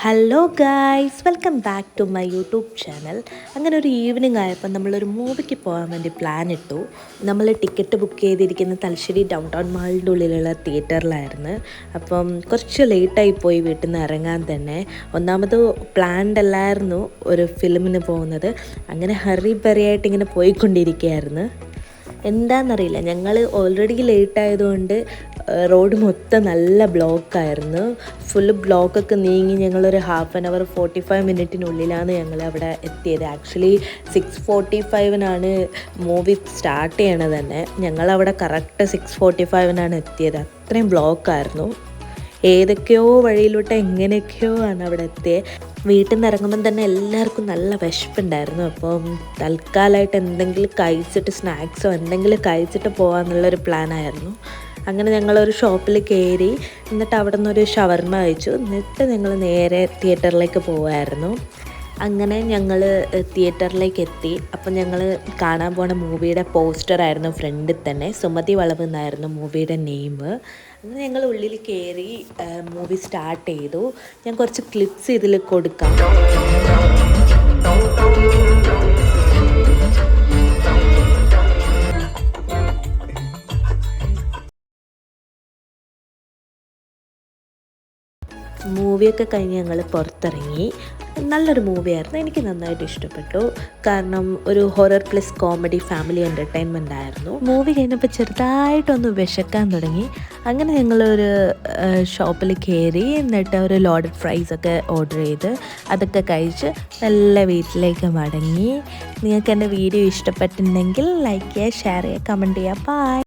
Hello guys, welcome back to my YouTube channel. അങ്ങനെ ഒരു evening ആയപ്പോൾ നമ്മളൊരു മൂവിക്ക് പോകാൻ വേണ്ടി പ്ലാൻ ഇട്ടു. നമ്മൾ ടിക്കറ്റ് ബുക്ക് ചെയ്തിരിക്കുന്ന തലശ്ശേരി ഡൗൺ ടൗൺ മാളിൻ്റെ ഉള്ളിലുള്ള തിയേറ്ററിലായിരുന്നു. അപ്പം കുറച്ച് ലേറ്റായി പോയി വീട്ടിൽ നിന്ന് ഇറങ്ങാൻ തന്നെ. ഒന്നാമത് പ്ലാൻഡ് അല്ലായിരുന്നു ഒരു ഫിലിമിന് പോകുന്നത്. അങ്ങനെ ഹറി ബറിയായിട്ട് ഇങ്ങനെ പോയിക്കൊണ്ടിരിക്കുകയായിരുന്നു. എന്താണെന്നറിയില്ല, ഞങ്ങൾ ഓൾറെഡി ലേറ്റ് ആയതുകൊണ്ട് റോഡ് മൊത്തം നല്ല ബ്ലോക്കായിരുന്നു. ഫുള്ള് ബ്ലോക്കൊക്കെ നീങ്ങി ഞങ്ങളൊരു 1/2 45 മിനിറ്റിനുള്ളിലാണ് ഞങ്ങൾ അവിടെ എത്തിയത്. ആക്ച്വലി 6:45 മൂവി സ്റ്റാർട്ട് ചെയ്യണത് തന്നെ. ഞങ്ങളവിടെ കറക്റ്റ് 6:45 എത്തിയത്. അത്രയും ബ്ലോക്കായിരുന്നു. ഏതൊക്കെയോ വഴിയിലോട്ട് എങ്ങനെയൊക്കെയോ ആണ് അവിടെ എത്തിയത്. വീട്ടിൽ നിന്ന് ഇറങ്ങുമ്പം തന്നെ എല്ലാവർക്കും നല്ല വിശപ്പുണ്ടായിരുന്നു. അപ്പം തൽക്കാലമായിട്ട് എന്തെങ്കിലും കഴിച്ചിട്ട് സ്നാക്സോ എന്തെങ്കിലും കഴിച്ചിട്ട് പോകാമെന്നുള്ളൊരു പ്ലാനായിരുന്നു. അങ്ങനെ ഞങ്ങളൊരു ഷോപ്പിൽ കയറി, എന്നിട്ട് അവിടെ നിന്നൊരു ഷവർമ കഴിച്ചു. എന്നിട്ട് ഞങ്ങൾ നേരെ തിയേറ്ററിലേക്ക് പോവായിരുന്നു. അങ്ങനെ ഞങ്ങൾ തിയേറ്ററിലേക്ക് എത്തി. അപ്പം ഞങ്ങൾ കാണാൻ പോണ മൂവിയുടെ പോസ്റ്ററായിരുന്നു ഫ്രണ്ടിൽ തന്നെ. സുമതി വളവ് എന്നായിരുന്നു മൂവിയുടെ നെയിം. അങ്ങനെ ഞങ്ങൾ ഉള്ളിൽ കയറി മൂവി സ്റ്റാർട്ട് ചെയ്തു. ഞാൻ കുറച്ച് ക്ലിപ്സ് ഇതിൽ കൊടുക്കാം. മൂവിയൊക്കെ കഴിഞ്ഞ് ഞങ്ങൾ പുറത്തിറങ്ങി. നല്ലൊരു മൂവിയായിരുന്നു, എനിക്ക് നന്നായിട്ട് ഇഷ്ടപ്പെട്ടു. കാരണം ഒരു horror plus comedy family entertainment ആയിരുന്നു. മൂവി കഴിഞ്ഞപ്പോൾ ചെറുതായിട്ടൊന്ന് വിശക്കാൻ തുടങ്ങി. അങ്ങനെ ഞങ്ങളൊരു ഷോപ്പിൽ കയറി, എന്നിട്ട് ഒരു ലോഡഡ് ഫ്രൈസൊക്കെ ഓർഡർ ചെയ്ത് അതൊക്കെ കഴിച്ച് നല്ല വീട്ടിലേക്ക് മടങ്ങി. നിങ്ങൾക്ക് എൻ്റെ വീഡിയോ ഇഷ്ടപ്പെട്ടിട്ടുണ്ടെങ്കിൽ ലൈക്ക് ചെയ്യുക, ഷെയർ ചെയ്യുക, കമൻറ്റ് ചെയ്യുക. ബൈ.